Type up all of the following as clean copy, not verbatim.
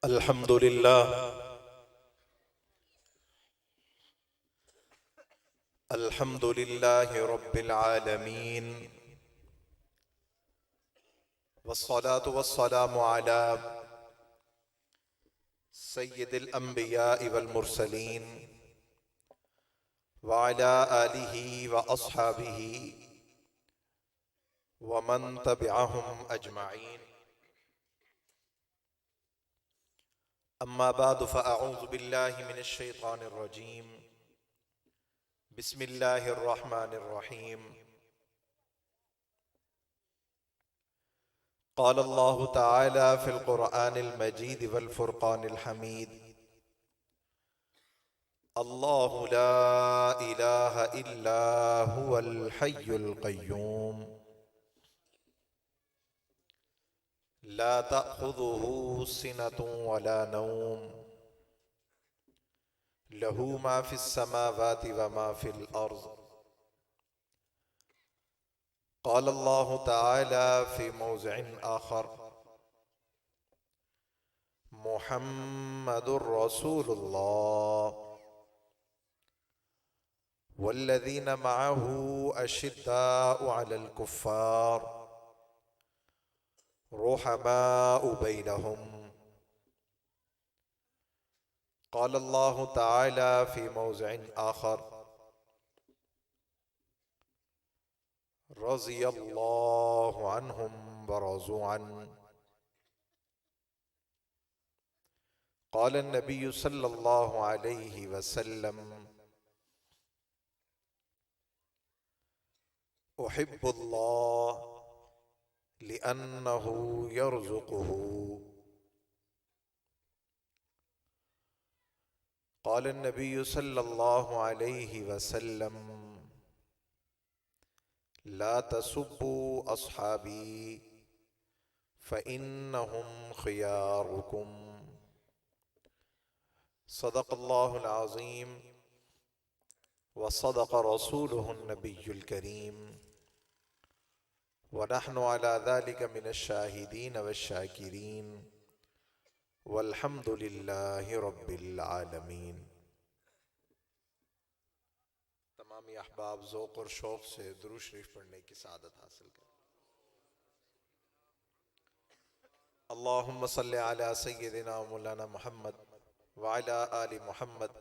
الحمد لله الحمد لله رب العالمين، والصلاة والسلام على سيد الأنبياء والمرسلين وعلى آله وأصحابه ومن تبعهم أجمعين. أما بعد فأعوذ بالله من الشيطان الرجيم. بسم الله الرحمن الرحيم. قال الله تعالى في القرآن المجيد والفرقان الحميد: الله لا إله إلا هو الحي القيوم لا تأخذه سنة ولا نوم له ما في السماوات وما في الأرض. قال الله تعالى في موضع آخر: محمد رسول الله والذين معه أشداء على الكفار رحماء بينهم. قال الله تعالى في موضع آخر: رضي الله عنهم ورضوا عنه. قال النبي صلى الله عليه وسلم: أحب الله لأنه يرزقه. قال النبي صلى الله عليه وسلم: لا تسبوا أصحابي فإنهم خياركم. صدق الله العظيم وصدق رسوله النبي الكريم، ونحن على ذلك من الشاهدين والشاكرين، والحمد لله رب العالمين. تمامی احباب ذوق اور شوق سے درود شریف پڑھنے کی سعادت حاصل کریں. اللہم صلی علی سیدنا مولانا محمد وعلی آل محمد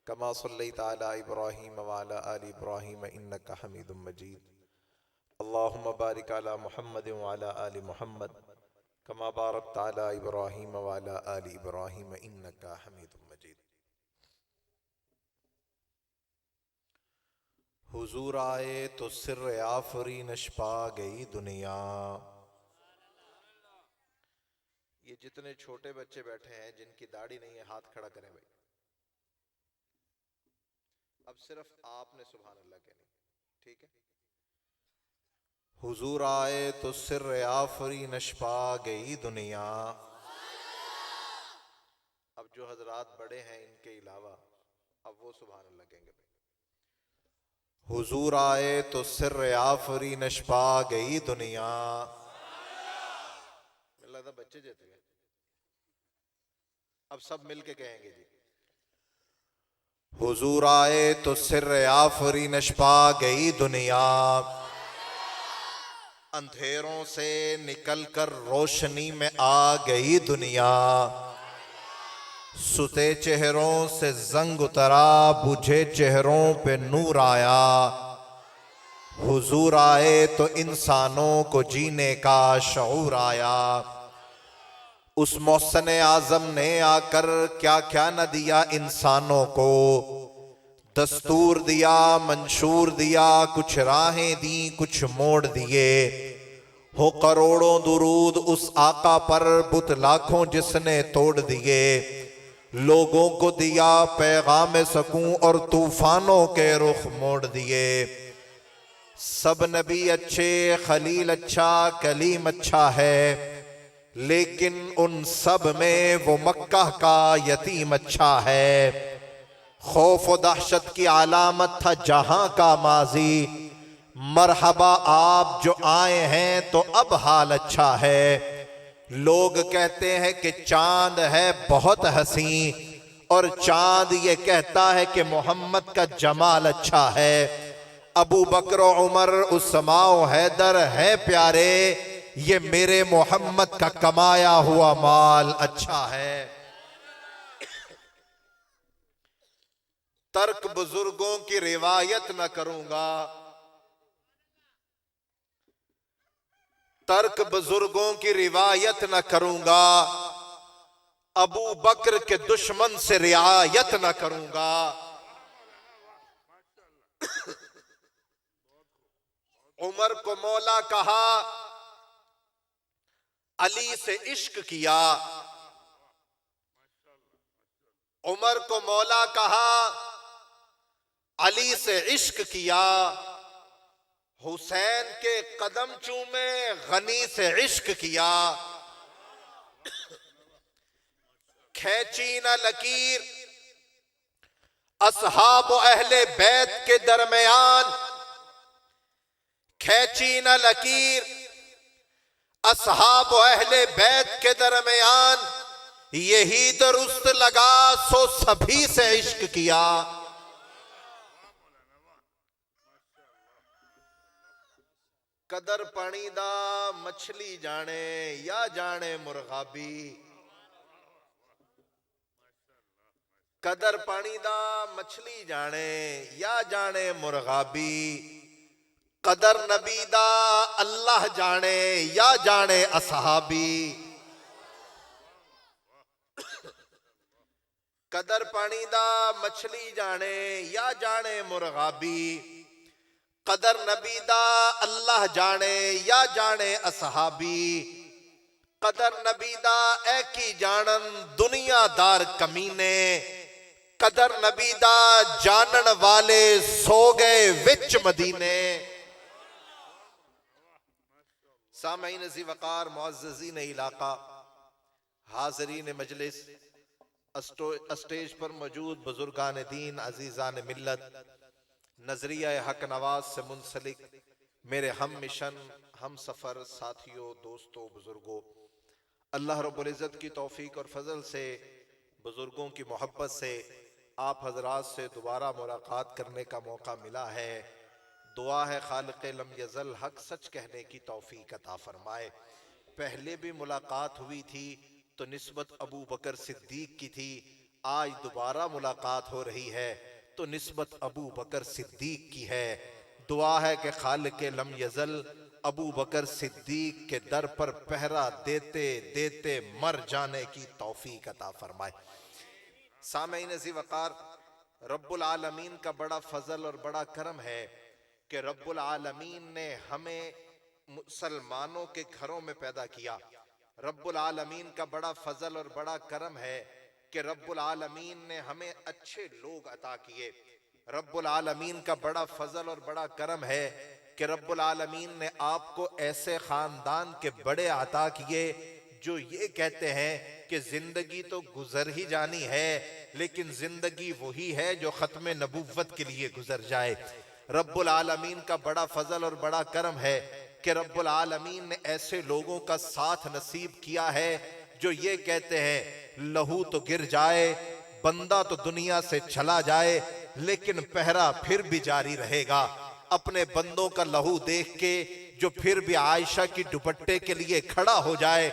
کما صلیت علی ابراہیم وعلی آل ابراہیم انک حمید مجید. اللہم بارک علی محمد وعلی آل محمد کما بارکت علی ابراہیم وعلی آل ابراہیم انک حمید مجید. حضور آئے تو سر آفرینش پا گئی دنیا. یہ جتنے چھوٹے بچے بیٹھے ہیں جن کی داڑھی نہیں ہے ہاتھ کھڑا کریں بھائی. اب صرف آپ نے سبحان اللہ کہنی، ٹھیک ہے؟ حضور آئے تو سر آفرینش پا گئی دنیا. اب جو حضرات بڑے ہیں ان کے علاوہ اب وہ سبحان اللہ کہیں گے. حضور آئے تو سر آفرینش پا گئی دنیا. مجھے لگتا بچے جیتے ہیں، اب سب مل کے کہیں گے جی. حضور آئے تو سر آفرینش پا گئی دنیا. اندھیروں سے نکل کر روشنی میں آ گئی دنیا. ستے چہروں سے زنگ اترا، بجھے چہروں پہ نور آیا. حضور آئے تو انسانوں کو جینے کا شعور آیا. اس محسن اعظم نے آ کر کیا کیا نہ دیا انسانوں کو. دستور دیا، منشور دیا، کچھ راہیں دیں، کچھ موڑ دیے. ہو کروڑوں درود اس آقا پر، بت لاکھوں جس نے توڑ دیے. لوگوں کو دیا پیغام سکون اور طوفانوں کے رخ موڑ دیے. سب نبی اچھے، خلیل اچھا، کلیم اچھا ہے، لیکن ان سب میں وہ مکہ کا یتیم اچھا ہے. خوف و دہشت کی علامت تھا جہاں کا ماضی. مرحبا آپ جو آئے ہیں تو اب حال اچھا ہے. لوگ کہتے ہیں کہ چاند ہے بہت حسین، اور چاند یہ کہتا ہے کہ محمد کا جمال اچھا ہے۔ ابو بکر و عمر عثمان و حیدر ہے پیارے، یہ میرے محمد کا کمایا ہوا مال اچھا ہے۔ ترک بزرگوں کی روایت نہ کروں گا، ترک بزرگوں کی روایت نہ کروں گا، ابو بکر کے دشمن سے رعایت نہ کروں گا۔ عمر کو مولا کہا، علی سے عشق کیا۔ عمر کو مولا کہا، علی سے عشق کیا۔ حسین کے قدم چومے، غنی سے عشق کیا۔ کھینچی نہ لکیر اصحاب و اہل بیت کے درمیان، کھینچی نہ لکیر اصحاب و اہل بیت کے درمیان، یہی درست لگا سو سبھی سے عشق کیا۔ قدر پانی دا مچھلی جانے یا جانے مرغابی، قدر پانی دا مچھلی جانے یا جانے مرغابی، قدر نبی دا اللہ جانے یا جانے اصحابی۔ قدر پانی دا مچھلی جانے یا جانے مرغابی، قدر نبی دا اللہ جانے یا جانے اصحابی، قدر نبی دا اے کی جانن دنیا دار کمینے، قدر نبی دا جانن والے سو گئے وچ مدینے۔ سامعین ذی وقار، معززین علاقہ، حاضرین مجلس، اسٹیج پر موجود بزرگان دین، عزیزان ملت، نظریہ حق نواز سے منسلک میرے ہم مشن، ہم سفر، ساتھیوں، دوستوں، بزرگوں، اللہ رب العزت کی توفیق اور فضل سے، بزرگوں کی محبت سے آپ حضرات سے دوبارہ ملاقات کرنے کا موقع ملا ہے۔ دعا ہے خالق لم یزل حق سچ کہنے کی توفیق عطا فرمائے۔ پہلے بھی ملاقات ہوئی تھی تو نسبت ابو بکر صدیق کی تھی، آج دوبارہ ملاقات ہو رہی ہے تو نسبت ابو بکر صدیق کی ہے۔ دعا ہے کہ خالق لم یزل ابو بکر صدیق کے در پر پہرا دیتے دیتے مر جانے کی توفیق عطا فرمائے۔ سامعین ذی وقار، رب العالمین کا بڑا فضل اور بڑا کرم ہے کہ رب العالمین نے ہمیں مسلمانوں کے گھروں میں پیدا کیا۔ رب العالمین کا بڑا فضل اور بڑا کرم ہے کہ رب العالمین نے ہمیں اچھے لوگ عطا کیے۔ رب العالمین کا بڑا فضل اور بڑا کرم ہے کہ رب العالمین نے آپ کو ایسے خاندان کے بڑے عطا کیے جو یہ کہتے ہیں کہ زندگی تو گزر ہی جانی ہے، لیکن زندگی وہی ہے جو ختم نبوت کے لیے گزر جائے۔ رب العالمین کا بڑا فضل اور بڑا کرم ہے کہ رب العالمین نے ایسے لوگوں کا ساتھ نصیب کیا ہے جو یہ کہتے ہیں لہو تو گر جائے، بندہ تو دنیا سے چلا جائے، لیکن پہرا پھر بھی جاری رہے گا۔ اپنے بندوں کا لہو دیکھ کے جو پھر بھی عائشہ کی دوپٹے کے لیے کھڑا ہو جائے،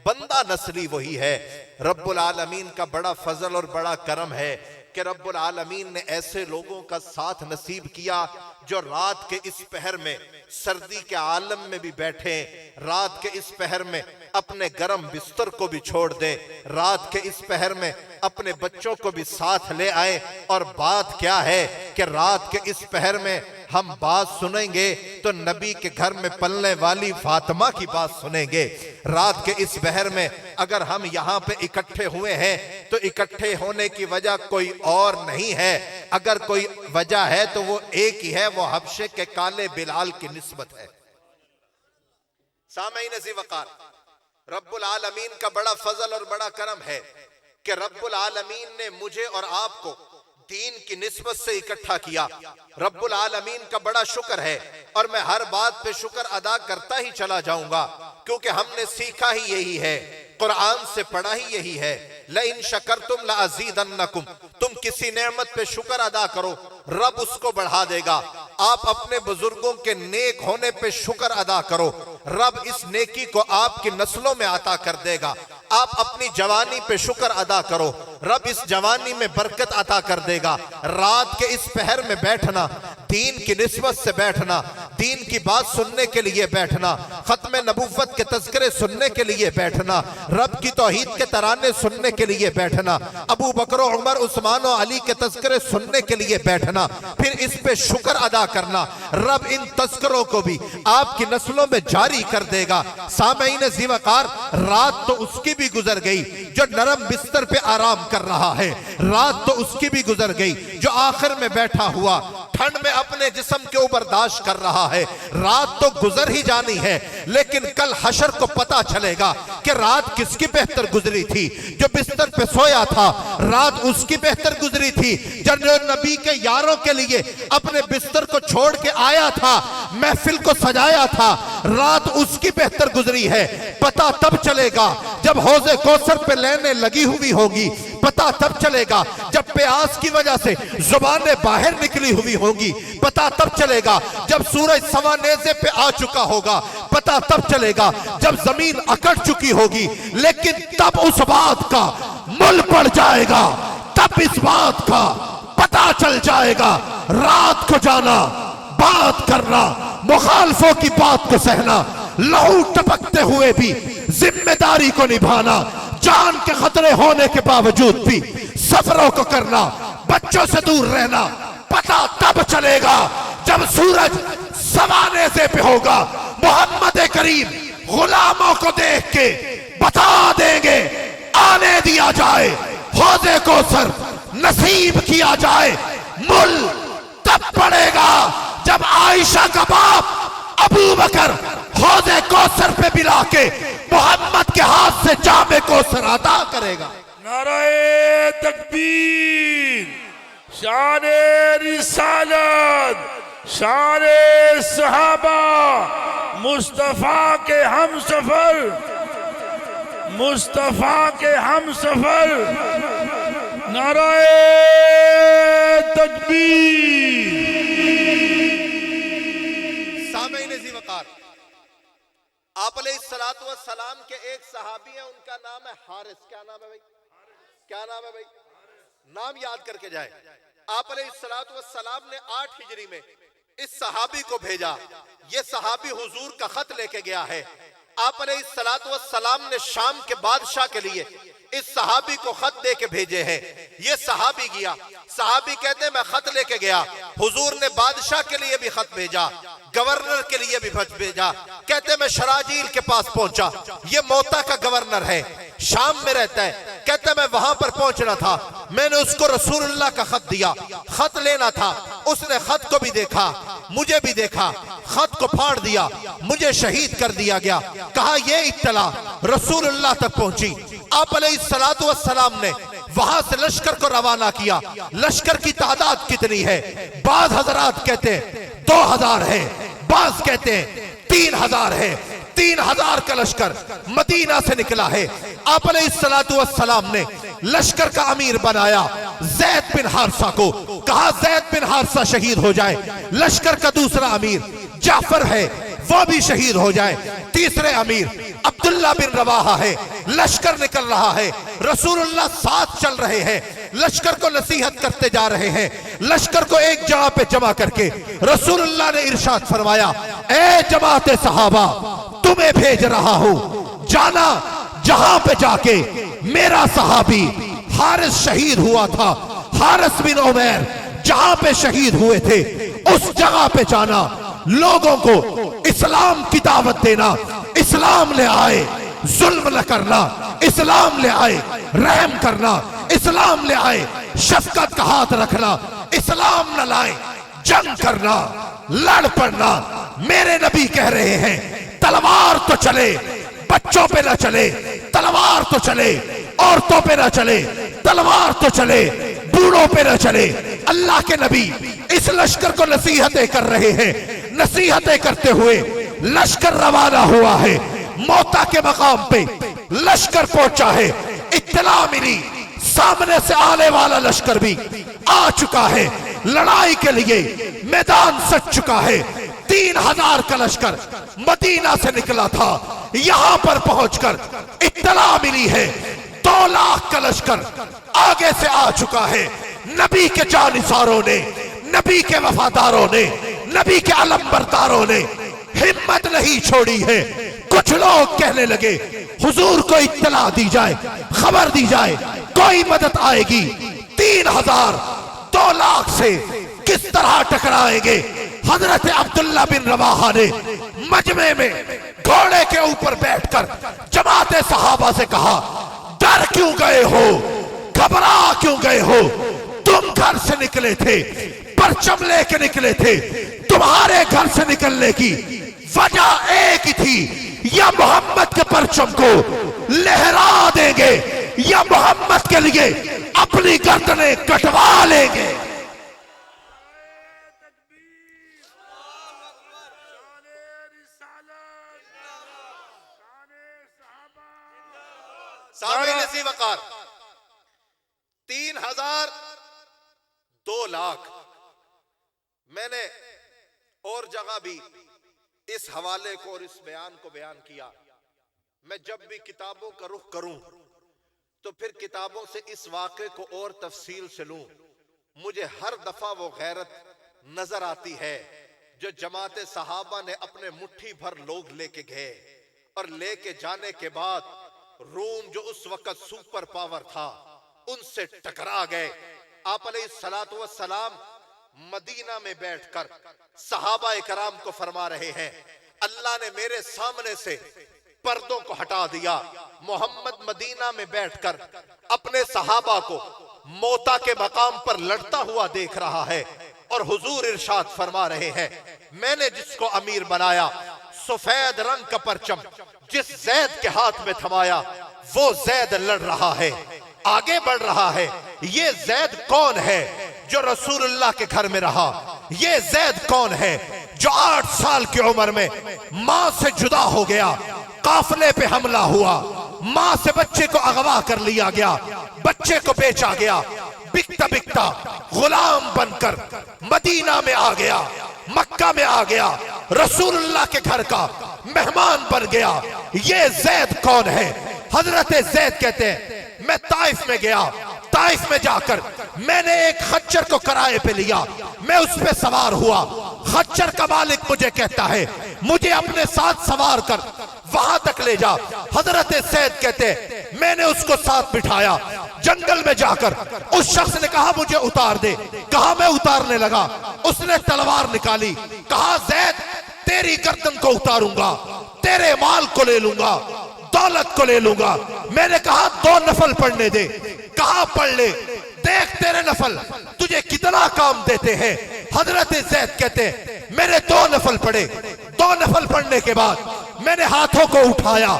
بندہ نسلی وہی ہے۔ رب العالمین کا بڑا فضل اور بڑا کرم ہے کہ رب العالمین نے ایسے لوگوں کا ساتھ نصیب کیا جو رات کے اس پہر میں سردی کے عالم میں بھی بیٹھیں، رات کے اس پہر میں اپنے گرم بستر کو بھی چھوڑ دیں، رات کے اس پہر میں اپنے بچوں کو بھی ساتھ لے آئیں۔ اور بات کیا ہے کہ رات کے اس پہر میں ہم بات سنیں گے تو نبی کے گھر میں پلنے والی فاطمہ کی بات سنیں گے۔ رات کے اس بہر میں اگر ہم یہاں پہ اکٹھے ہوئے ہیں تو اکٹھے ہونے کی وجہ کوئی اور نہیں ہے، اگر کوئی وجہ ہے تو وہ ایک ہی ہے، وہ حبشے کے کالے بلال کی نسبت ہے۔ سامعین ذی وقار، رب العالمین کا بڑا فضل اور بڑا کرم ہے کہ رب العالمین نے مجھے اور آپ کو دین کی نسبت سے اکٹھا کیا۔ رب العالمین کا بڑا شکر ہے اور میں ہر بات پہ شکر ادا کرتا ہی چلا جاؤں گا۔ کیونکہ ہم نے سیکھا ہی یہی ہے، قرآن سے پڑھا ہی یہی ہے، لَإِن شَكَرْتُمْ لَأَزِيدَنَّكُمْ، تم کسی نعمت پہ شکر ادا کرو رب اس کو بڑھا دے گا۔ آپ اپنے بزرگوں کے نیک ہونے پہ شکر ادا کرو، رب اس نیکی کو آپ کی نسلوں میں عطا کر دے گا۔ آپ اپنی جوانی پہ شکر ادا کرو، رب اس جوانی میں برکت عطا کر دے گا۔ رات کے اس پہر میں بیٹھنا، دین کی نسبت سے بیٹھنا، دین کی بات سننے کے لیے بیٹھنا، ختم نبوت کے تذکرے سننے کے لیے بیٹھنا، رب کی توحید کے ترانے سننے کے لیے بیٹھنا، ابو بکر و عمر عثمان و علی کے تذکرے سننے کے لیے بیٹھنا، پھر اس پہ شکر ادا کرنا، رب ان تذکروں کو بھی آپ کی نسلوں میں جاری کر دے گا۔ سامعین ذی وقار، رات تو اس کی بھی گزر گئی جو نرم بستر پہ آرام کر رہا ہے، رات تو اس کی بھی گزر گئی جو آخر میں بیٹھا ہوا ٹھنڈ میں اپنے جسم کے اوپر برداشت کر رہا ہے، رات تو گزر ہی جانی ہے، لیکن کل حشر کو پتا چلے گا کہ رات کس کی بہتر گزری تھی۔ جو بستر پہ سویا تھا رات اس کی بہتر گزری تھی، جو نبی کے یاروں کے لیے اپنے بستر کو چھوڑ کے آیا تھا، محفل کو سجایا تھا، رات اس کی بہتر گزری ہے۔ پتا تب چلے گا جب حوض کوثر پہ لینے لگی ہوئی ہوگی، پتا تب چلے گا جب پیاس کی وجہ سے زبانیں باہر نکلی ہوئی ہوگی، پتا تب چلے گا جب سورج سوا نیزے پہ آ چکا ہوگا، پتا تب چلے گا جب زمین اکڑ چکی ہوگی، لیکن تب اس بات کا مل پڑ جائے گا، تب اس بات کا پتا چل جائے گا۔ رات کو جانا، بات کرنا، مخالفوں کی بات کو سہنا، لہو ٹپکتے ہوئے بھی ذمہ داری کو نبھانا، جان کے خطرے ہونے کے باوجود بھی سفروں کو کرنا، بچوں سے دور رہنا، پتا تب چلے گا جب سورج سوانے سے پہ ہوگا۔ محمد کریم غلاموں کو دیکھ کے بتا دیں گے، آنے دیا جائے، حوض کوثر نصیب کیا جائے۔ مل تب پڑے گا جب عائشہ کا باپ ابو بکر حوض کوثر پہ بلا کے محمد کے ہاتھ سے جام کوثر عطا کرے گا۔ نعرہ تکبیر، شان رسالت، شان صحابہ، مصطفیٰ کے ہم سفر، مصطفیٰ کے ہم سفر، نعرہ تکبیر۔ سامعین ذی وقار، آپ علیہ السلام کے ایک صحابی ہیں، ان کا نام ہے حارث۔ کیا نام ہے بھائی؟ کیا نام ہے بھائی؟ نام یاد کر کے جائے۔ آپ علیہ السلام نے 8 ہجری میں اس صحابی کو بھیجا، یہ صحابی حضور کا خط لے کے گیا ہے۔ آپ علیہ السلام نے شام کے بادشاہ کے لیے اس صحابی کو خط دے کے بھیجے ہیں۔ یہ صحابی گیا، صحابی کہتے ہیں میں خط لے کے گیا، حضور نے بادشاہ کے لیے بھی خط بھیجا، گورنر کے لیے بھی بھیجا، کہتے ہیں میں شراجیل کے پاس پہنچا، یہ موتا کا گورنر ہے، شام میں رہتا ہے، کہتے ہیں میں وہاں پر پہنچنا تھا، میں نے اس کو رسول اللہ کا خط دیا، خط لینا تھا، اس نے خط کو بھی دیکھا، مجھے بھی دیکھا، خط کو پھاڑ دیا، مجھے شہید کر دیا گیا۔ کہا یہ اطلاع رسول اللہ تک پہنچی۔ آپ علیہ السلام نے وہاں سے لشکر کو روانہ کیا۔ لشکر کی تعداد کتنی ہے؟ بعض حضرات کہتے ہیں 2000 ہے، بعض کہتے ہیں 3000 ہے۔ 3000 کا لشکر مدینہ سے نکلا ہے۔ آپ علیہ السلام نے لشکر کا امیر بنایا زید بن حارثہ کو، کہا زید بن حارثہ شہید ہو جائے۔ لشکر کا دوسرا امیر جعفر ہے، وہ بھی شہید ہو جائے۔ تیسرے امیر عبداللہ بن رواحہ ہے۔ لشکر نکل رہا ہے، رسول اللہ ساتھ چل رہے ہیں، لشکر کو نصیحت کرتے جا رہے ہیں۔ لشکر کو ایک جگہ پہ جمع کر کے رسول اللہ نے ارشاد فرمایا، اے جماعت صحابہ، تمہیں بھیج رہا ہوں، جانا جہاں پہ جا کے میرا صحابی حارث شہید ہوا تھا، حارث بن عمیر جہاں پہ شہید ہوئے تھے، اس جگہ پہ جانا، لوگوں کو اسلام کی دعوت دینا، اسلام لے آئے، ظلم نہ کرنا، اسلام لے آئے، رحم کرنا، اسلام لے آئے، شفقت کا ہاتھ رکھنا، اسلام نہ لائے، جنگ کرنا، لڑ پڑنا۔ میرے نبی کہہ رہے ہیں تلوار تو چلے، بچوں پہ نہ چلے، تلوار تو چلے، عورتوں پہ نہ چلے، تلوار تو چلے، بوڑھوں پہ نہ چلے۔ اللہ کے نبی اس لشکر کو نصیحتیں کر رہے ہیں۔ نصیحتیں کرتے ہوئے لشکر روانہ ہوا ہے۔ موتا کے مقام پہ لشکر پہنچا ہے، اطلاع ملی سامنے سے آنے والا لشکر بھی آ چکا ہے، لڑائی کے لیے میدان سج چکا ہے۔ 3000 کا لشکر مدینہ سے نکلا تھا، یہاں پر پہنچ کر اطلاع ملی ہے 2 لاکھ کا لشکر آگے سے آ چکا ہے۔ نبی کے جانثاروں نے، نبی کے وفاداروں نے، نبی کے علمبرداروں نے ہمت نہیں چھوڑی ہے۔ کچھ لوگ کہنے لگے حضور کو اطلاع دی جائے، خبر دی جائے، کوئی مدد آئے گی۔ 3000 2 لاکھ سے کس طرح ٹکرائیں گے؟ حضرت عبداللہ بن رواحہ نے مجمع میں گھوڑے کے اوپر بیٹھ کر جماعت صحابہ سے کہا، ڈر کیوں گئے ہو؟ گھبرا کیوں گئے ہو؟ تم گھر سے نکلے تھے، پرچم لے کے نکلے تھے، تمہارے گھر سے نکلنے کی وجہ ایک ہی تھی، یا محمد کے پرچم کو لہرا دیں گے یا محمد کے لیے اپنی گردنیں کٹوا لیں گے۔ سامعین اسی وقار 3000 2 لاکھ۔ میں نے اور جگہ بھی اس حوالے کو اور اس بیان کو بیان کیا۔ میں جب بھی کتابوں کا رخ کروں تو پھر کتابوں سے اس واقعے کو اور تفصیل سے لوں، مجھے ہر دفعہ وہ غیرت نظر آتی ہے جو جماعت صحابہ نے اپنے مٹھی بھر لوگ لے کے گئے، اور لے کے جانے کے بعد روم جو اس وقت سپر پاور تھا ان سے ٹکرا گئے۔ آپ علیہ السلام مدینہ میں بیٹھ کر صحابہ کرام کو فرما رہے ہیں، اللہ نے میرے سامنے سے پردوں کو ہٹا دیا۔ محمد مدینہ میں بیٹھ کر اپنے صحابہ کو موتا کے مقام پر لڑتا ہوا دیکھ رہا ہے، اور حضور ارشاد فرما رہے ہیں، میں نے جس کو امیر بنایا، سفید رنگ کا پرچم جس زید کے ہاتھ میں تھمایا، وہ زید لڑ رہا ہے، آگے بڑھ رہا ہے۔ یہ زید کون ہے جو رسول اللہ کے گھر میں رہا؟ یہ زید کون ہے جو 8 سال کی عمر میں ماں سے جدا ہو گیا، قافلے پہ حملہ ہوا، ماں سے بچے کو اغوا کر لیا گیا، بچے کو بیچا گیا، بکتا بکتا غلام بن کر مدینہ میں آ گیا، مکہ میں آ گیا، رسول اللہ کے گھر کا مہمان بن گیا۔ یہ زید کون ہے؟ حضرت زید کہتے ہیں میں طائف میں گیا، طائف میں جا کر میں نے ایک خچر کو کرائے پہ لیا، میں اس پہ سوار ہوا، خچر کا مالک مجھے کہتا ہے مجھے اپنے ساتھ سوار کر وہاں تک لے جا۔ حضرت زید کہتے میں نے اس کو ساتھ بٹھایا، جنگل میں جا کر اس شخص نے کہا مجھے اتار دے، کہا میں اتارنے لگا، اس نے تلوار نکالی، کہا زید تیری گردن کو اتاروں گا، تیرے مال کو لے لوں گا، دولت کو لے لوں گا۔ میں نے کہا 2 نفل پڑھنے دے، کہا پڑھ لے، دیکھ تیرے نفل تجھے کتنا کام دیتے ہیں۔ حضرت زید کہتے میں نے 2 نفل پڑھے، 2 نفل پڑھنے کے بعد میں نے ہاتھوں کو اٹھایا،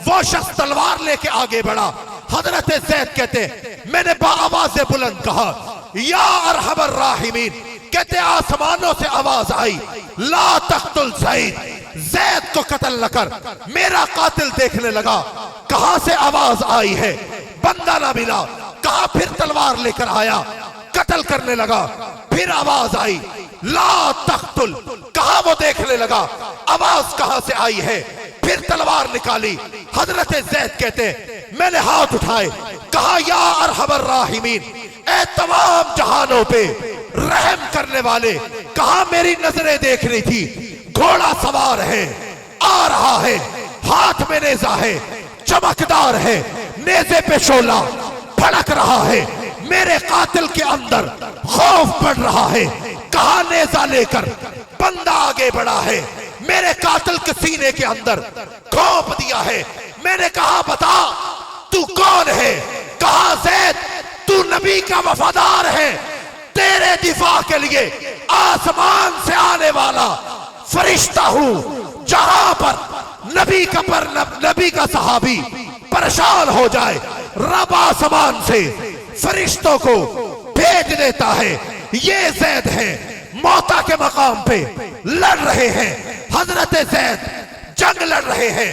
وہ شخص تلوار لے کے آگے بڑھا۔ حضرت زید کہتے میں نے بآواز بلند کہا یا ارحم الراحمین، کہتے آسمانوں سے آواز آئی لا تقتل زید، زید کو قتل نہ کر۔ میرا قاتل دیکھنے لگا، کہاں سے آواز آئی ہے، بندہ نہ ملا، کہا پھر تلوار لے کر آیا، قتل کرنے لگا، پھر آواز آئی لا تقتل، کہا وہ دیکھنے لگا آواز کہاں سے آئی ہے، پھر تلوار نکالی۔ حضرت زید کہتے میں نے ہاتھ اٹھائے، کہا یا ارحم الراحمین، اے تمام جہانوں پہ رحم کرنے والے، کہا میری نظریں دیکھ رہی تھی گھوڑا سوار ہے، آ رہا ہے، ہاتھ میں نیزہ ہے، چمکدار ہے، نیزے پہ شعلہ بھڑک رہا ہے، میرے قاتل کے اندر خوف بڑھ رہا ہے، کہا نیزہ لے کر بندہ آگے بڑھا ہے، میرے قاتل کے سینے کے اندر کھوپ دیا ہے۔ میں نے کہا بتا تو کون ہے؟ کہا زید تو نبی کا وفادار ہے، تیرے دفاع کے لیے آسمان سے آنے والا فرشتہ ہوں، جہاں پر نبی کا صحابی پریشان ہو جائے رب آسمان سے فرشتوں کو بھیج دیتا ہے۔ یہ زید ہے، موتا کے مقام پہ لڑ رہے ہیں، حضرت زید جنگ لڑ رہے ہیں،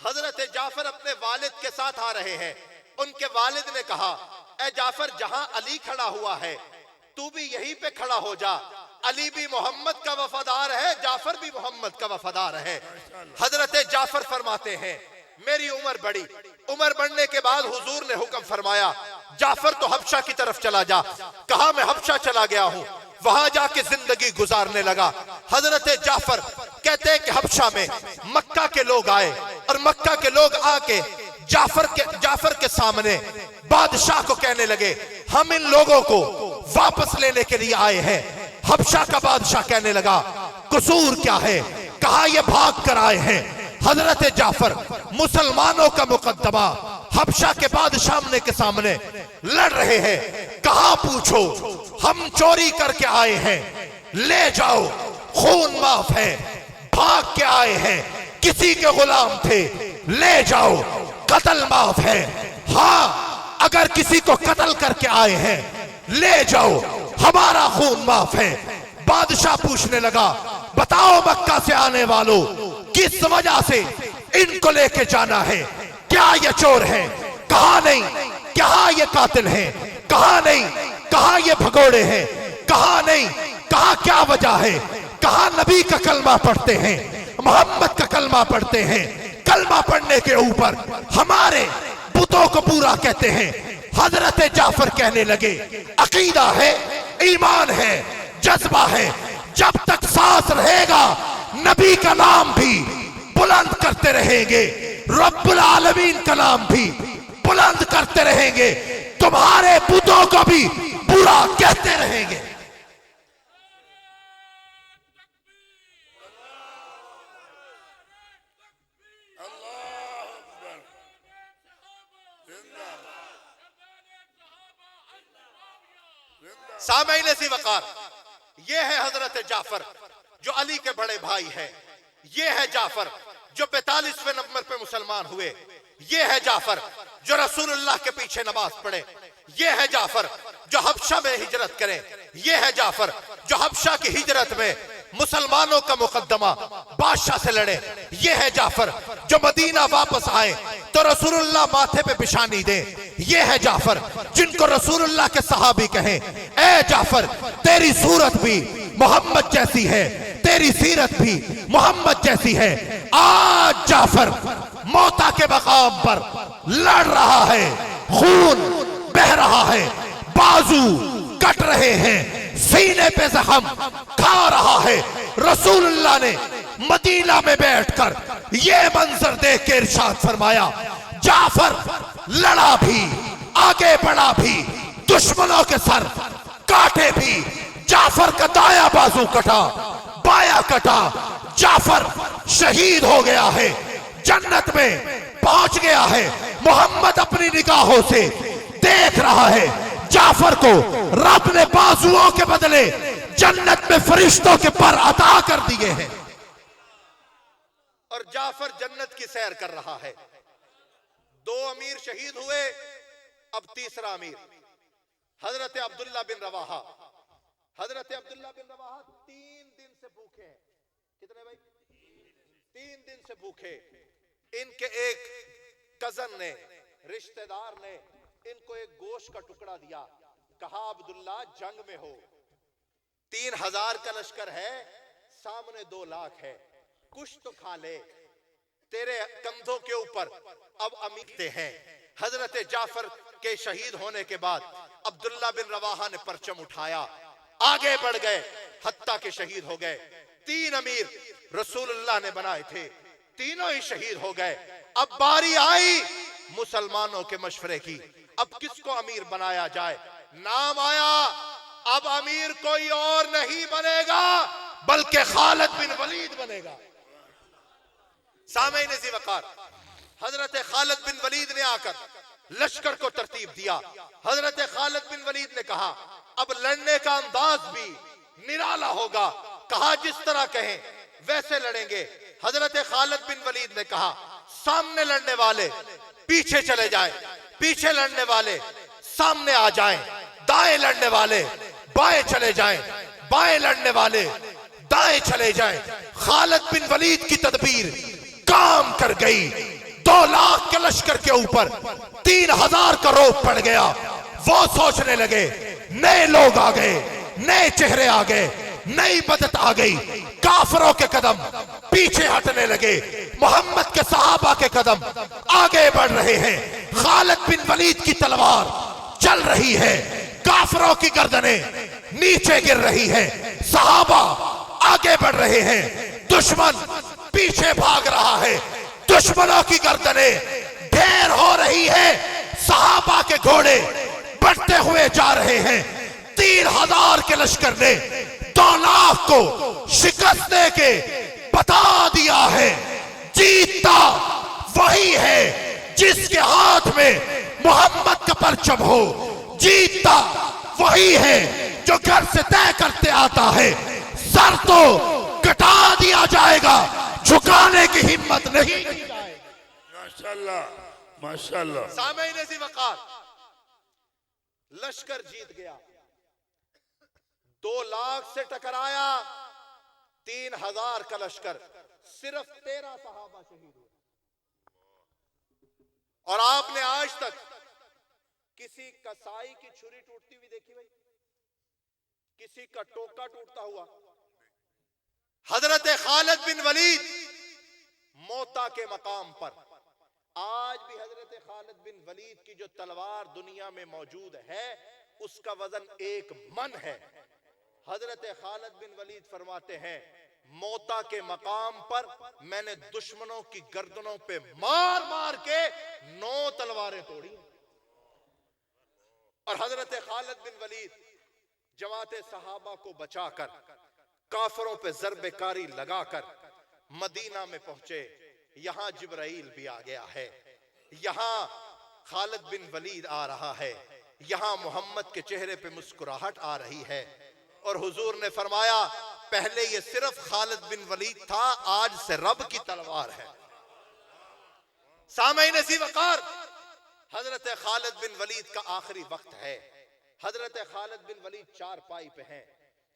حضرت جعفر اپنے والد کے ساتھ آ رہے ہیں. ان کے والد نے کہا اے جعفر جہاں علی کھڑا ہوا ہے تو بھی یہیں پہ کھڑا ہو جا. علی بھی محمد کا وفادار ہے, جعفر بھی محمد کا وفادار ہے. حضرت جعفر فرماتے ہیں میری عمر بڑی, عمر بڑھنے کے بعد حضور نے حکم فرمایا جعفر تو حبشہ کی طرف چلا جا. کہا میں حبشہ چلا گیا ہوں, وہاں جا کے زندگی گزارنے لگا. حضرت جعفر کہتے ہیں کہ حبشہ میں مکہ کے لوگ آئے اور مکہ کے لوگ آ کے جعفر کے سامنے بادشاہ کو کہنے لگے ہم ان لوگوں کو واپس لینے کے لیے آئے ہیں. حبشہ کا بادشاہ کہنے لگا قصور کیا ہے؟ کہا یہ بھاگ کر آئے ہیں. حضرت جعفر مسلمانوں کا مقدمہ حبشہ کے بادشاہ کے سامنے لڑ رہے ہیں. کہاں پوچھو ہم چوری کر کے آئے ہیں, لے جاؤ خون معاف ہے. بھاگ کے آئے ہیں, کسی کے غلام تھے, لے جاؤ قتل معاف ہے. ہاں اگر کسی کو قتل کر کے آئے ہیں لے جاؤ, ہمارا خون معاف ہے. بادشاہ پوچھنے لگا بتاؤ مکہ سے آنے والوں کس وجہ سے ان کو لے کے جانا ہے؟ کیا یہ چور ہیں؟ کہا نہیں. کہا یہ قاتل ہیں؟ کہا نہیں. کہا یہ بھگوڑے ہیں؟ کہا نہیں. کہا کیا وجہ ہے؟ کہا نبی کا کلمہ پڑھتے ہیں, محمد کا کلمہ پڑھتے ہیں, کلمہ پڑھنے کے اوپر ہمارے بتوں کو پورا کہتے ہیں. حضرت جعفر کہنے لگے عقیدہ ہے, ایمان ہے, جذبہ ہے, جب تک سانس رہے گا نبی کا نام بھی بلند کرتے رہیں گے, رب العالمین کا نام بھی بلند کرتے رہیں گے, تمہارے بتوں کو بھی برا کہتے رہیں گے. سامعین ذی وقار, یہ ہے حضرت جعفر جو علی کے بڑے بھائی ہیں. یہ ہے جعفر جو 42ویں نمبر پہ مسلمان ہوئے. یہ ہے جعفر جو رسول اللہ کے پیچھے نماز پڑھے. یہ ہے جعفر جو حبشہ میں ہجرت کریں. یہ ہے جعفر جو حبشہ کی ہجرت میں مسلمانوں کا مقدمہ بادشاہ سے لڑے. یہ ہے جعفر جو مدینہ واپس آئے تو رسول اللہ ماتھے پہ پیشانی دے. یہ ہے جعفر جن کو رسول اللہ کے صحابی کہیں اے جعفر تیری صورت بھی محمد جیسی ہے, تیری سیرت بھی محمد جیسی ہے. آج جعفر موتا کے مقام پر لڑ رہا ہے, خون بہ رہا ہے, بازو کٹ رہے ہیں, سینے پہ زخم کھا رہا ہے. رسول اللہ نے مدینہ میں بیٹھ کر یہ منظر دیکھ کے ارشاد فرمایا جعفر لڑا بھی, آگے بڑھا بھی, دشمنوں کے سر کاٹے بھی. جعفر کا دایاں بازو کٹا, بایاں کٹا. جعفر شہید ہو گیا ہے, جنت میں پہنچ گیا ہے. محمد اپنی نگاہوں سے دیکھ رہا ہے جعفر کو رب نے بازوؤں کے بدلے جنت میں فرشتوں کے پر عطا کر دیے ہیں. اور جعفر جنت کی سیر کر رہا ہے. 2 امیر شہید ہوئے, اب تیسرا امیر حضرت عبداللہ بن رواحہ. حضرت عبداللہ بن رواحہ 3 دن سے بھوکے ہیں. کتنے بھائی؟ 3 دن سے بھوکے. ان کے ایک کزن نے, رشتہ دار نے ان کو ایک گوشت کا ٹکڑا دیا. کہا عبداللہ جنگ میں ہو, 3000 کا لشکر ہے, سامنے 2 لاکھ ہے, کچھ تو کھا لے, تیرے کندھوں کے اوپر اب امیرتے ہیں. حضرت جعفر کے شہید ہونے کے بعد عبداللہ بن رواحہ نے پرچم اٹھایا, آگے بڑھ گئے, حتیٰ کہ شہید ہو گئے. 3 امیر رسول اللہ نے بنائے تھے, تینوں ہی شہید ہو گئے. اب باری آئی مسلمانوں کے مشورے کی, اب کس کو امیر بنایا جائے. نام آیا اب امیر کوئی اور نہیں بنے گا بلکہ خالد بن ولید بنے گا. سامعین ذی وقار, حضرت خالد بن ولید نے آ کر لشکر کو ترتیب دیا. حضرت خالد بن ولید نے کہا اب لڑنے کا انداز بھی نرالا ہوگا. کہا جس طرح کہیں ویسے لڑیں گے. حضرت خالد بن ولید نے کہا سامنے لڑنے والے پیچھے چلے جائیں, پیچھے لڑنے والے سامنے آ جائیں, دائیں لڑنے والے بائیں چلے جائیں, بائیں لڑنے والے دائیں چلے جائیں. خالد بن ولید کی تدبیر کام کر گئی. 2,00,000 کے لشکر کے اوپر 3,000 کا روپ پڑ گیا. وہ سوچنے لگے نئے لوگ آ گئے, نئے چہرے آ گئے, نئی بدت آ گئی. کافروں کے قدم پیچھے ہٹنے لگے, محمد کے صحابہ کے قدم آگے بڑھ رہے ہیں. خالد بن ولید کی تلوار چل رہی ہے, کافروں کی گردنیں نیچے گر رہی ہیں, صحابہ آگے بڑھ رہے ہیں, دشمن پیچھے بھاگ رہا ہے, دشمنوں کی گردنیں ڈھیر ہو رہی ہے, صحابہ کے گھوڑے بڑھتے ہوئے جا رہے ہیں. 3,000 کے لشکر نے 2,00,000 کو شکست دے کے بتا دیا ہے جیتتا وہی ہے جس کے ہاتھ میں محمد کا پرچم ہو, جیتتا وہی ہے جو گھر سے طے کرتے آتا ہے. سر تو کٹا دیا جائے گا, جھکانے کی ہمت نہیں. ماشاءاللہ ماشاءاللہ. سامعین ذی وقار, لشکر جیت گیا, 2,00,000 سے ٹکرایا, 3,000 کا لشکر, صرف 13 صحابہ شہید ہوئے. اور آپ نے آج تک کسی کسائی کی چھری ٹوٹتی ہوئی دیکھی بھائی؟ کسی کا ٹوکا ٹوٹتا ہوا؟ حضرت خالد بن ولید موتا کے مقام پر, آج بھی حضرت خالد بن ولید کی جو تلوار دنیا میں موجود ہے اس کا وزن 1 من ہے. حضرت خالد بن ولید فرماتے ہیں موتا کے مقام پر میں نے دشمنوں کی گردنوں پہ مار مار کے 9 تلواریں توڑی. اور حضرت خالد بن ولید جماعت صحابہ کو بچا کر, کافروں پہ ضرب کاری لگا کر مدینہ میں پہنچے. یہاں جبرائیل بھی آ گیا ہے, یہاں خالد بن ولید آ رہا ہے, یہاں محمد کے چہرے پہ مسکراہٹ آ رہی ہے. اور حضور نے فرمایا پہلے یہ صرف خالد بن ولید تھا, آج سے رب کی تلوار ہے. سامعین ذی وقار, حضرت خالد بن ولید کا آخری وقت ہے. حضرت خالد بن ولید 4 پائی پہ ہیں,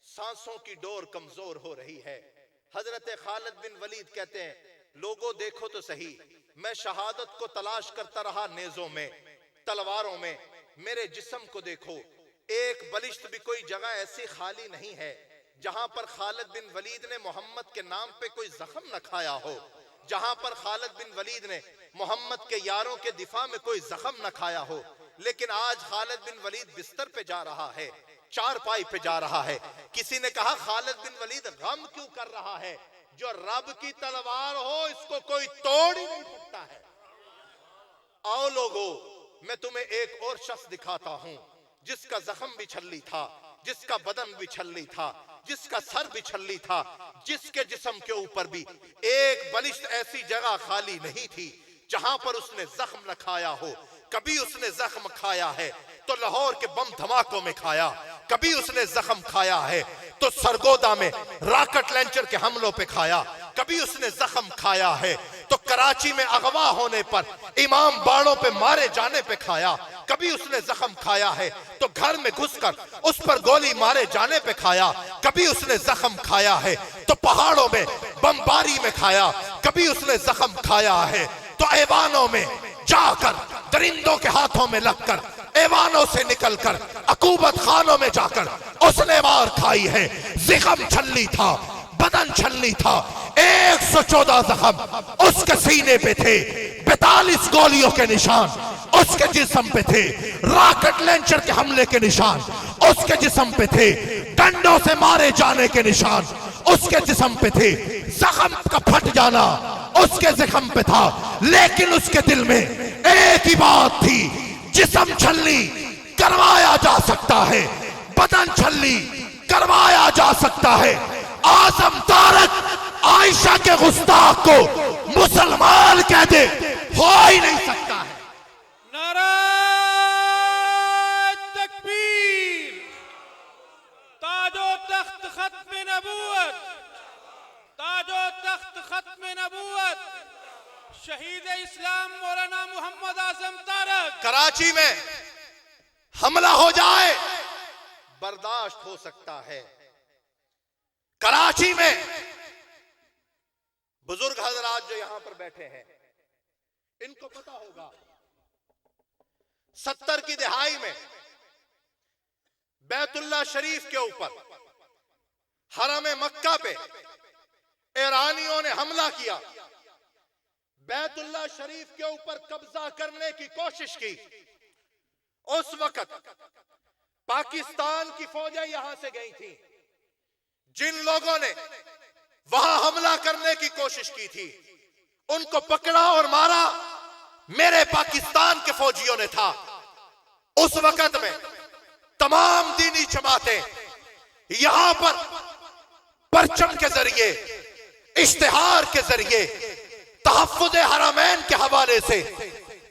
سانسوں کی ڈور کمزور ہو رہی ہے. حضرت خالد بن ولید کہتے ہیں لوگوں دیکھو تو صحیح, میں شہادت کو تلاش کرتا رہا نیزوں میں, تلواروں میں, میرے جسم کو دیکھو, ایک بلشت بھی کوئی جگہ ایسی خالی نہیں ہے جہاں پر خالد بن ولید نے محمد کے نام پہ کوئی زخم نہ کھایا ہو, جہاں پر خالد بن ولید نے محمد کے یاروں کے دفاع میں کوئی زخم نہ کھایا ہو. لیکن آج خالد بن ولید بستر پہ جا رہا ہے, 4 پائی پہ جا رہا ہے. کسی نے کہا خالد بن ولید غم کیوں کر رہا ہے؟ جو رب کی تلوار ہو اس کو کوئی توڑ ہی نہیں سکتا ہے. آؤ لوگو, میں تمہیں ایک اور شخص دکھاتا ہوں جس کا زخم بھی چھلی تھا, جس کا بدن بھی چھلی تھا, جس کا سر بھی چھلی تھا, جس کے جسم کے اوپر بھی ایک بلشت ایسی جگہ خالی نہیں تھی جہاں پر اس نے زخم نہ کھایا ہو. کبھی اس نے زخم کھایا ہے تو لاہور کے بم دھماکوں میں کھایا, کبھی اس نے زخم کھایا ہے تو سرگودا میں راکٹ لانچر کے حملوں پہ کھایا, کبھی اس نے زخم کھایا ہے تو کراچی میں اغوا ہونے پر امام باڑوں پہ مارے جانے پہ کھایا, کبھی اس نے زخم کھایا ہے تو گھر میں گھس کر اس پر گولی مارے جانے پہ کھایا, کبھی اس نے زخم کھایا ہے تو پہاڑوں میں بمباری میں کھایا, کبھی اس نے زخم کھایا ہے تو ایوانوں میں جا کر درندوں کے ہاتھوں میں لگ کر, ایوانوں سے نکل کر عقوبت خانوں میں جا کر اس نے مار کھائی ہے. زخم چھلی تھا, بدن چھلی تھا, 114 زخم اس کے سینے پہ تھے, 42 گولیوں کے نشان اس کے جسم پہ تھے, راکٹ لانچر کے حملے کے نشان اس کے جسم پہ تھے, ڈنڈوں سے مارے جانے کے نشان اس کے جسم پہ تھے, زخم کا پھٹ جانا اس کے زخم پہ تھا. لیکن اس کے دل میں ایک ہی بات تھی, جسم چھلی کروایا جا سکتا ہے, بدن چھلی کروایا جا سکتا ہے. اعظم طارق عائشہ کے گستاخ کو مسلمان کہہ دے, ہو ہی نہیں سکتا ہے. نعرہ تکبیر, تاج و تخت ختم نبوت, تاج و تخت ختم نبوت, شہید اسلام مولانا محمد اعظم طارق. کراچی میں حملہ ہو جائے برداشت ہو سکتا ہے, کراچی میں بزرگ حضرات جو یہاں پر بیٹھے ہیں ان کو پتا ہوگا 70 کی دہائی میں بیت اللہ شریف کے اوپر حرم مکہ پہ ایرانیوں نے حملہ کیا، بیت اللہ شریف کے اوپر قبضہ کرنے کی کوشش کی۔ اس وقت پاکستان کی فوجیں یہاں سے گئی تھیں، جن لوگوں نے وہاں حملہ کرنے کی کوشش کی تھی ان کو پکڑا اور مارا میرے پاکستان کے فوجیوں نے تھا۔ اس وقت میں تمام دینی جماعتیں یہاں پر پرچم کے ذریعے، اشتہار کے ذریعے تحفظ حرمین کے حوالے سے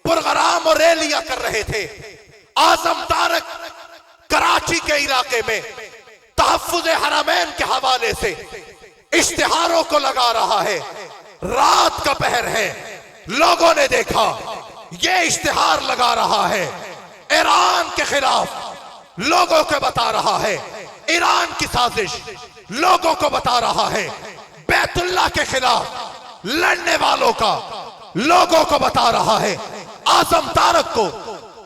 پروگرام اور ریلیاں کر رہے تھے۔ اعظم طارق کراچی کے علاقے میں تحفظ حرمین کے حوالے سے اشتہاروں کو لگا رہا ہے۔ رات کا پہر ہے، لوگوں نے دیکھا یہ اشتہار لگا رہا ہے، ایران کے خلاف لوگوں کو بتا رہا ہے، ایران کی سازش لوگوں کو بتا رہا ہے، بیت اللہ کے خلاف لڑنے والوں کا لوگوں کو بتا رہا ہے۔ اعظم طارق کو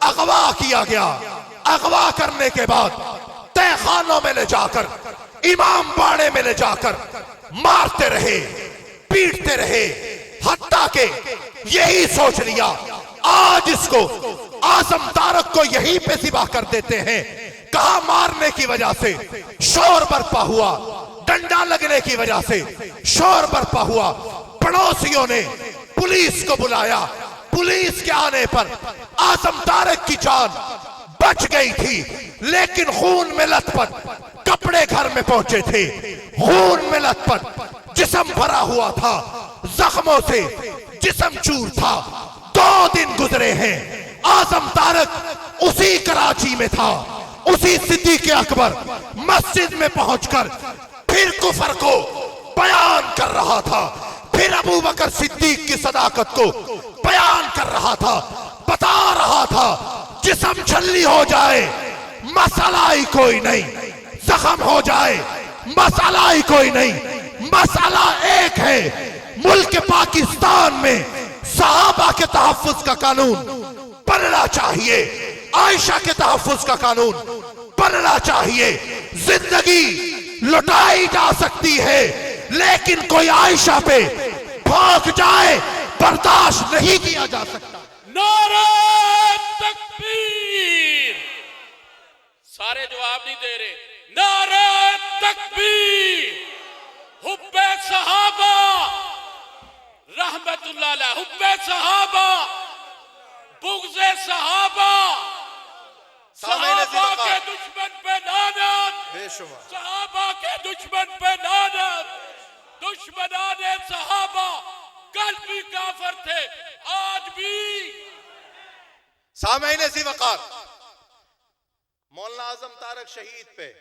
اغوا کیا گیا، اغوا کرنے کے بعد تہ خانوں میں لے جا کر، امام باڑے میں لے جا کر مارتے رہے، پیٹتے رہے، حتیٰ کہ یہی سوچ لیا آج اس کو اعظم طارق کو یہی پہ ذبح کر دیتے ہیں۔ کہاں مارنے کی وجہ سے شور برپا ہوا، ڈنڈا لگنے کی وجہ سے شور برپا ہوا، پڑوسیوں نے پولیس کو بلایا، پولیس کے آنے پر اعظم طارق کی جان بچ گئی تھی، لیکن خون میں لت پت کپڑے گھر میں پہنچے تھے، خون میں لت پت جسم بھرا ہوا تھا، زخموں سے جسم چور تھا۔ 2 دن گزرے ہیں، اعظم طارق اسی کراچی میں تھا، اسی صدیق اکبر مسجد میں پہنچ کر پھر کفر کو بیان کر رہا تھا، پھر ابو بکر صدیق کی صداقت کو بیان کر رہا تھا، بتا رہا تھا جسم چھلی ہو جائے مسئلہ ہی کوئی نہیں، زخم ہو جائے مسئلہ ہی کوئی نہیں، مسئلہ ایک ہے، ملک پاکستان میں صحابہ کے تحفظ کا قانون بننا چاہیے، عائشہ کے تحفظ کا قانون بننا چاہیے۔ زندگی لٹائی جا سکتی ہے لیکن کوئی عائشہ پہ بھونک جائے برداشت نہیں کیا جا سکتا۔ نعرہ تکبیر! سارے جواب نہیں دے رہے۔ نعرہ تکبیر! حب صحابہ رحمت اللہ علیہ، حب صحابہ، بغض صحابہ، صحابہ کے دشمن پہ لعنت، بے شمار صحابہ کے دشمن پہ لعنت۔ دشمنان صحابہ کل بھی کافر تھے، آج بھی۔ سامعین ذی وقار، مولانا اعظم طارق شہید پہ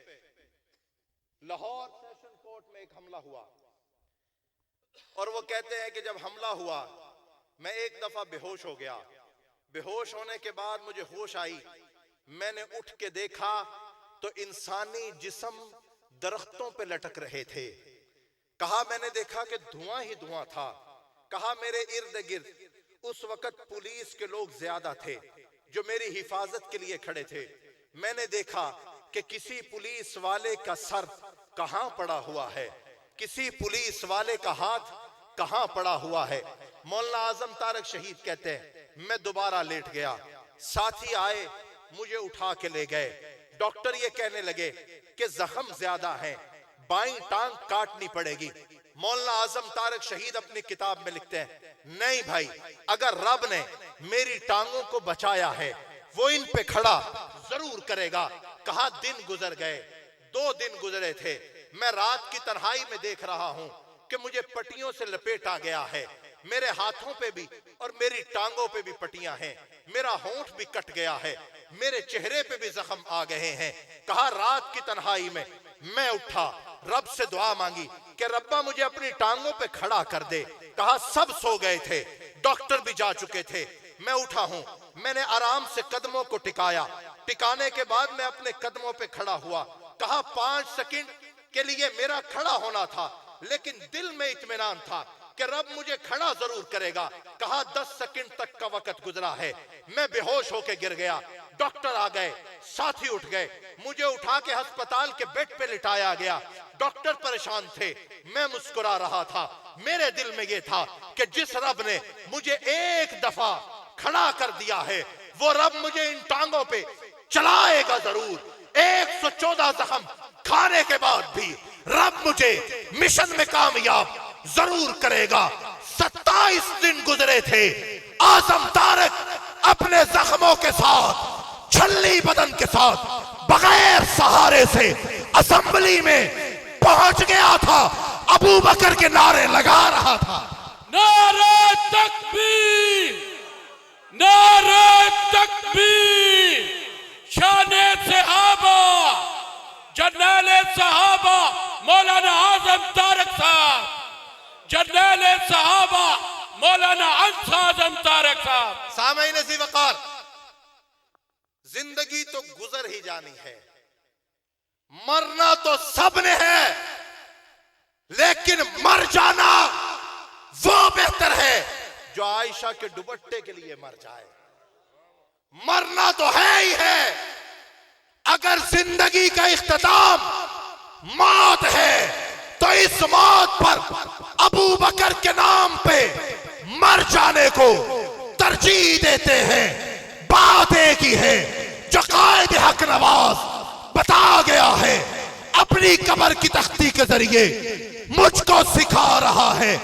لاہور سیشن کورٹ میں ایک حملہ ہوا، اور وہ کہتے ہیں کہ جب حملہ ہوا میں ایک دفعہ بے ہوش ہو گیا، بے ہوش ہونے کے بعد مجھے ہوش آئی، میں نے اٹھ کے دیکھا تو انسانی جسم درختوں پہ لٹک رہے تھے۔ کہا میں نے دیکھا کہ دھواں ہی دھواں تھا، کہا میرے ارد گرد اس وقت پولیس کے لوگ زیادہ تھے جو میری حفاظت کے لیے کھڑے تھے۔ میں نے دیکھا کہ کسی پولیس والے کا سر کہاں پڑا ہوا ہے، کسی پولیس والے کا ہاتھ کہاں پڑا ہوا ہے۔ مولانا اعظم طارق شہید کہتے ہیں میں دوبارہ لیٹ گیا، ساتھی آئے مجھے اٹھا کے لے گئے، ڈاکٹر یہ کہنے لگے کہ زخم زیادہ ہیں، بائیں ٹانگ کاٹنی پڑے گی۔ مولانا اعظم طارق شہید اپنی کتاب میں لکھتے ہیں نہیں بھائی، اگر رب نے میری ٹانگوں کو بچایا ہے وہ ان پہ کھڑا ضرور کرے گا۔ کہا دن گزر گئے، 2 دن گزرے تھے، میں رات کی تنہائی میں دیکھ رہا ہوں کہ مجھے پٹیوں سے لپیٹا گیا ہے، میرے ہاتھوں پہ بھی اور میری ٹانگوں پہ بھی پٹیاں ہیں، میرا ہونٹ بھی کٹ گیا ہے، میرے چہرے پہ بھی زخم آ گئے ہیں۔ کہا رات کی تنہائی میں میں اٹھا، رب سے دعا مانگی کہ ربا مجھے اپنی ٹانگوں پہ کھڑا کر دے۔ کہا سب سو گئے تھے، ڈاکٹر بھی جا چکے تھے، میں اٹھا ہوں، میں نے آرام سے قدموں کو ٹکایا، ٹکانے کے بعد میں اپنے قدموں پہ کھڑا ہوا۔ کہا 5 سیکنڈ کے لیے میرا کھڑا ہونا تھا لیکن دل میں اطمینان تھا کہ رب مجھے کھڑا ضرور کرے گا. کہا 10 سیکنڈ تک کا وقت گزرا ہے. میں بے ہوش ہو کے گر گیا. ڈاکٹر آ گئے, ساتھی اٹھ گئے, مجھے اٹھا کے ہسپتال کے بیڈ پہ لٹایا گیا. ڈاکٹر پریشان تھے, میں مسکرا رہا تھا. میرے دل میں یہ تھا کہ جس رب نے مجھے ایک دفعہ کھڑا کر دیا ہے وہ رب مجھے ان ٹانگوں پہ چلائے گا ضرور. 114 زخم کھانے کے بعد بھی رب مجھے مشن میں کامیاب ضرور کرے گا. 27 دن گزرے تھے. اعظم طارق اپنے زخموں کے ساتھ, چھلی بدن کے ساتھ, بغیر سہارے سے اسمبلی میں پہنچ گیا تھا. ابو بکر کے نعرے لگا رہا تھا. نعرہ تکبیر, نعرہ تکبیر. شان صحابہ, جنرل صحابہ مولانا اعظم طارق صاحب, جنرل صحابہ مولانا انس اعظم طارق صاحب. سامعین ذی وقار, زندگی تو گزر ہی جانی ہے, مرنا تو سب نے ہے, لیکن مر جانا وہ بہتر ہے جو عائشہ کے دوپٹے کے لیے مر جائے. مرنا تو ہے ہی ہے. اگر زندگی کا اختتام موت ہے تو اس موت پر ابو بکر کے نام پہ مر جانے کو ترجیح دیتے ہیں. بات ایک ہی ہے جو قائد حق نواز بتا گیا ہے, اپنی قبر کی تختی کے ذریعے مجھ کو سکھا رہا ہے.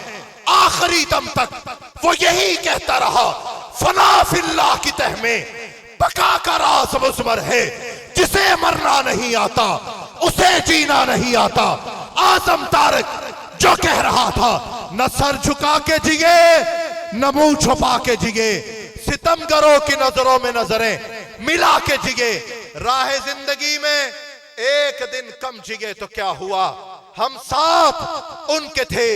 آخری دم تک وہ یہی کہتا رہا, فنا فی اللہ کی تہ میں بقا کا راز مضمر ہے. جسے مرنا نہیں آتا اسے جینا نہیں آتا. اعظم طارق جو کہہ رہا تھا, نہ سر جھکا کے جیے نہ منہ چھپا کے جیے, ستمگروں کی نظروں میں نظریں ملا کے جیے. راہ زندگی میں ایک دن کم جیے تو کیا ہوا, ہم ساتھ ان کے تھے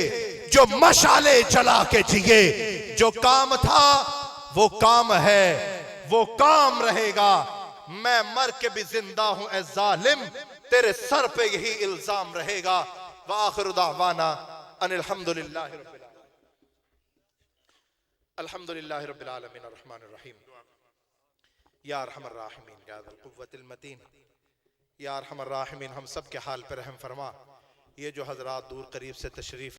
جو مشعلے جلا کے جیے. جو کام تھا وہ کام ہے, وہ کام رہے گا. میں مر کے بھی زندہ ہوں اے ظالم, تیرے سر پہ یہی الزام رہے گا. وآخر دعوانا ان الحمدللہ رب العالمین. الحمدللہ رب العالمین الرحمن الرحیم. یا ارحم الراحمین یا ذا القوة المتین. یا ارحم الراحمین, ہم سب کے حال پر رحم فرما. یہ جو حضرات دور قریب سے تشریف